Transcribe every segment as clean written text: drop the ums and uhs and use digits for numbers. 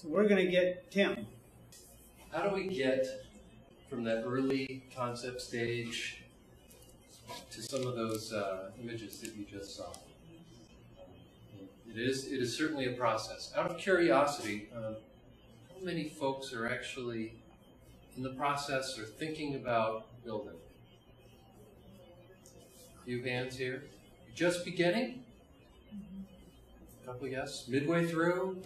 So we're going to get Tim. How do we get from that early concept stage to some of those images that you just saw? It is certainly a process. Out of curiosity, how many folks are actually in the process or thinking about building? A few hands here. You're just beginning? A couple of yes. Midway through?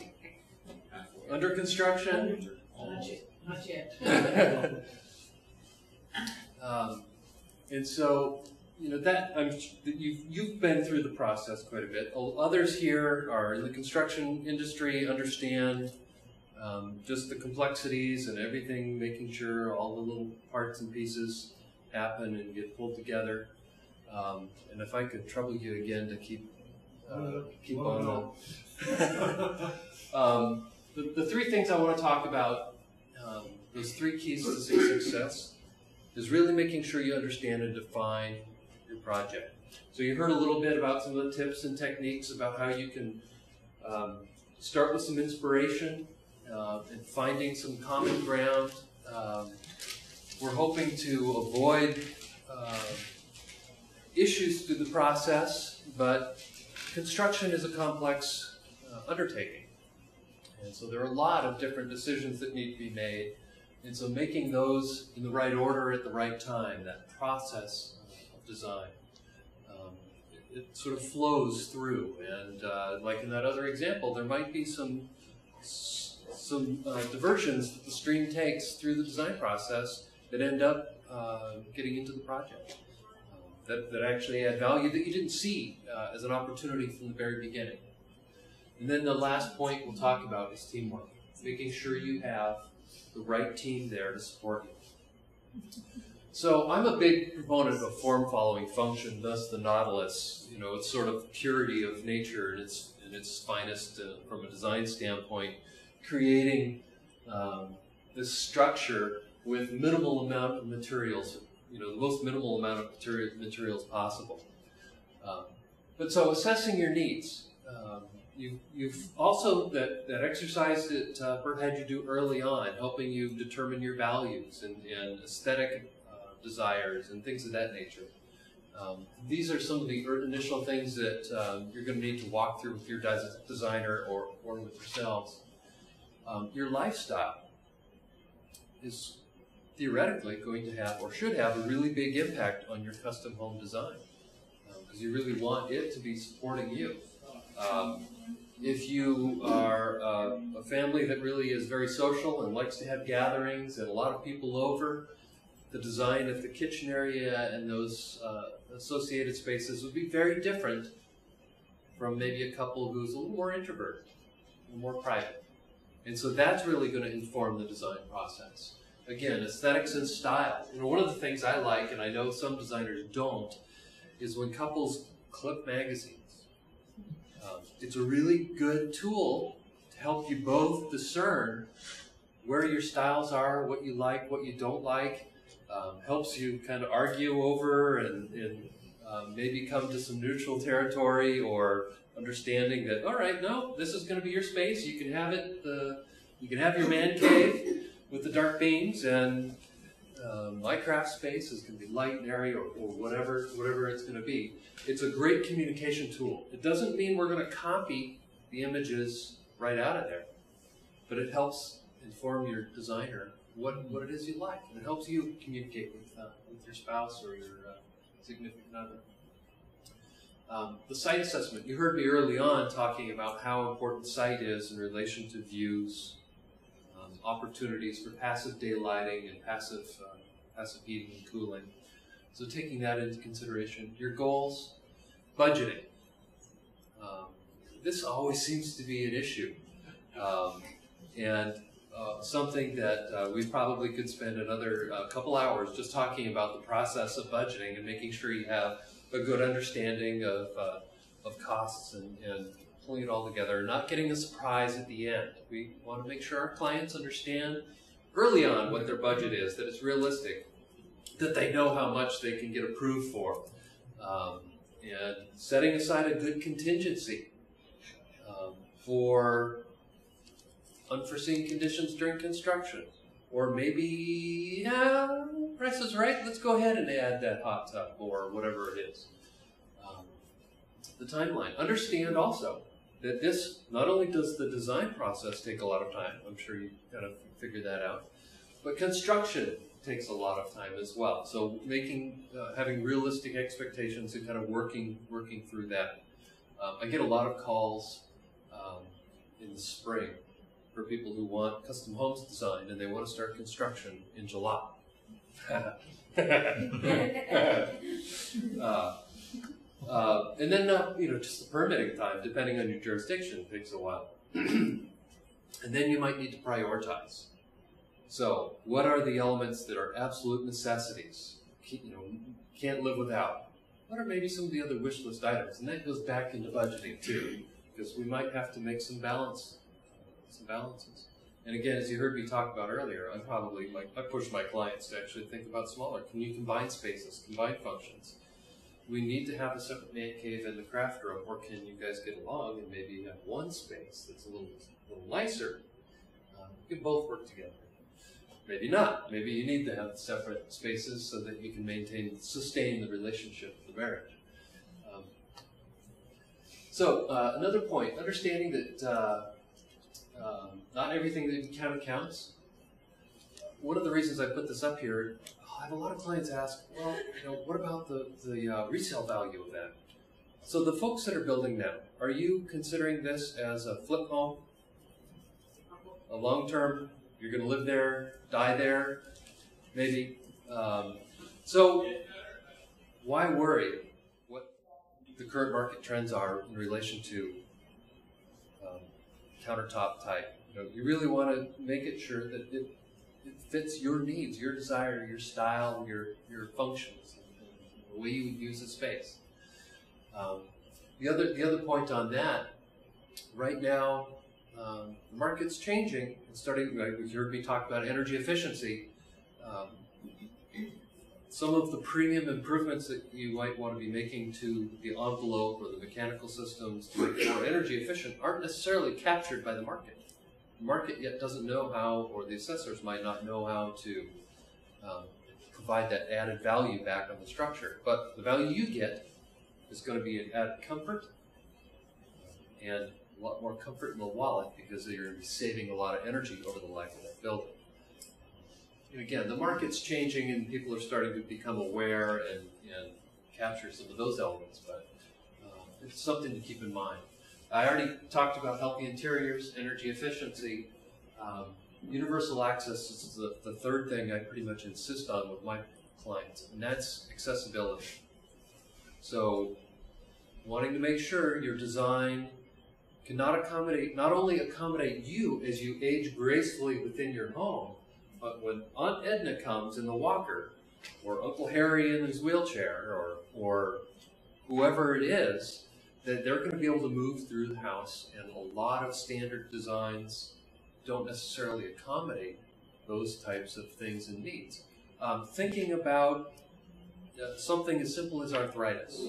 Under construction? Not yet. And so, you know, you've been through the process quite a bit. Others here are in the construction industry, understand just the complexities and everything, making sure all the little parts and pieces happen and get pulled together. And if I could trouble you again to keep on. The three things I want to talk about, those three keys to success, is really making sure you understand and define your project. So you heard a little bit about some of the tips and techniques about how you can start with some inspiration and finding some common ground. We're hoping to avoid issues through the process, but construction is a complex undertaking. And so there are a lot of different decisions that need to be made. And so making those in the right order at the right time, that process of design, it sort of flows through. And like in that other example, there might be some diversions that the stream takes through the design process that end up getting into the project, that actually add value that you didn't see as an opportunity from the very beginning. And then the last point we'll talk about is teamwork, making sure you have the right team there to support you. So I'm a big proponent of form-following function, thus the Nautilus. You know, it's sort of purity of nature in its finest from a design standpoint, creating this structure with minimal amount of materials, you know, the most minimal amount of materials possible. But so assessing your needs. You've also, that exercise that Bert had you do early on, helping you determine your values and aesthetic desires and things of that nature. These are some of the initial things that you're going to need to walk through with your designer or with yourselves. Your lifestyle is theoretically going to have, or should have, a really big impact on your custom home design, because you really want it to be supporting you. If you are a family that really is very social and likes to have gatherings and a lot of people over, the design of the kitchen area and those associated spaces would be very different from maybe a couple who's a little more introverted, a little more private. And so that's really going to inform the design process. Again, aesthetics and style. You know, one of the things I like, and I know some designers don't, is when couples clip magazines. It's a really good tool to help you both discern where your styles are, what you like, what you don't like. Helps you kind of argue over and maybe come to some neutral territory or understanding that, all right, no, this is going to be your space. You can have it. You can have your man cave with the dark beams, and my craft space is going to be light and airy, or whatever it's going to be. It's a great communication tool. It doesn't mean we're going to copy the images right out of there, but it helps inform your designer what it is you like, and it helps you communicate with your spouse or your significant other. The site assessment. You heard me early on talking about how important site is in relation to views, opportunities for passive daylighting and passive heating and cooling. So taking that into consideration. Your goals, budgeting. This always seems to be an issue. And something that we probably could spend another couple hours just talking about the process of budgeting and making sure you have a good understanding of costs and pulling it all together, not getting a surprise at the end. We want to make sure our clients understand early on what their budget is, that it's realistic, that they know how much they can get approved for, and setting aside a good contingency for unforeseen conditions during construction. Or maybe, price is right, let's go ahead and add that hot tub or whatever it is. The timeline. Understand also that this, not only does the design process take a lot of time, I'm sure you kind of figured that out, but construction takes a lot of time as well. So having realistic expectations and kind of working through that. I get a lot of calls in the spring for people who want custom homes designed and they want to start construction in July. And then, just the permitting time, depending on your jurisdiction, takes a while. And then you might need to prioritize. So, what are the elements that are absolute necessities? Can't live without. What are maybe some of the other wish list items? And that goes back into budgeting too, because we might have to make some balances. And again, as you heard me talk about earlier, I push my clients to actually think about smaller. Can you combine spaces, combine functions? We need to have a separate man cave and the craft room, or can you guys get along and maybe have one space that's a little nicer? You can both work together. Maybe not. Maybe you need to have separate spaces so that you can sustain the relationship of the marriage. Another point, understanding that not everything that you count counts. One of the reasons I put this up here, I have a lot of clients ask, well, what about the resale value of that? So the folks that are building now, are you considering this as a flip home? A long-term, you're going to live there, die there, maybe. So why worry what the current market trends are in relation to countertop type? You really want to make it sure that it fits your needs, your desire, your style, your functions, and the way you would use the space. The other point on that, right now, the market's changing and starting. You heard me talk about energy efficiency. Some of the premium improvements that you might want to be making to the envelope or the mechanical systems to make it more energy efficient aren't necessarily captured by the market. The market yet doesn't know how, or the assessors might not know how to provide that added value back on the structure. But the value you get is going to be an added comfort and a lot more comfort in the wallet because you're going to be saving a lot of energy over the life of that building. And again, the market's changing and people are starting to become aware and capture some of those elements, but it's something to keep in mind. I already talked about healthy interiors, energy efficiency. Universal access is the third thing I pretty much insist on with my clients, and that's accessibility. So wanting to make sure your design can not only accommodate you as you age gracefully within your home, but when Aunt Edna comes in the walker, or Uncle Harry in his wheelchair, or whoever it is, that they're going to be able to move through the house, and a lot of standard designs don't necessarily accommodate those types of things and needs. Thinking about something as simple as arthritis.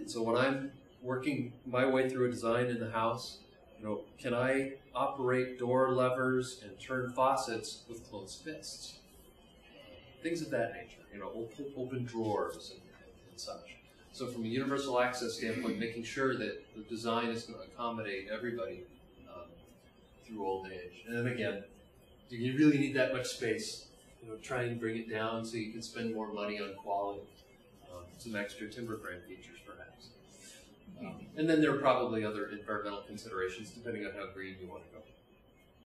So when I'm working my way through a design in the house, can I operate door levers and turn faucets with closed fists? Things of that nature, open drawers and such. So from a universal access standpoint, making sure that the design is going to accommodate everybody through old age. And then again, do you really need that much space? Try and bring it down so you can spend more money on quality, some extra timber frame features perhaps. And then there are probably other environmental considerations depending on how green you want to go.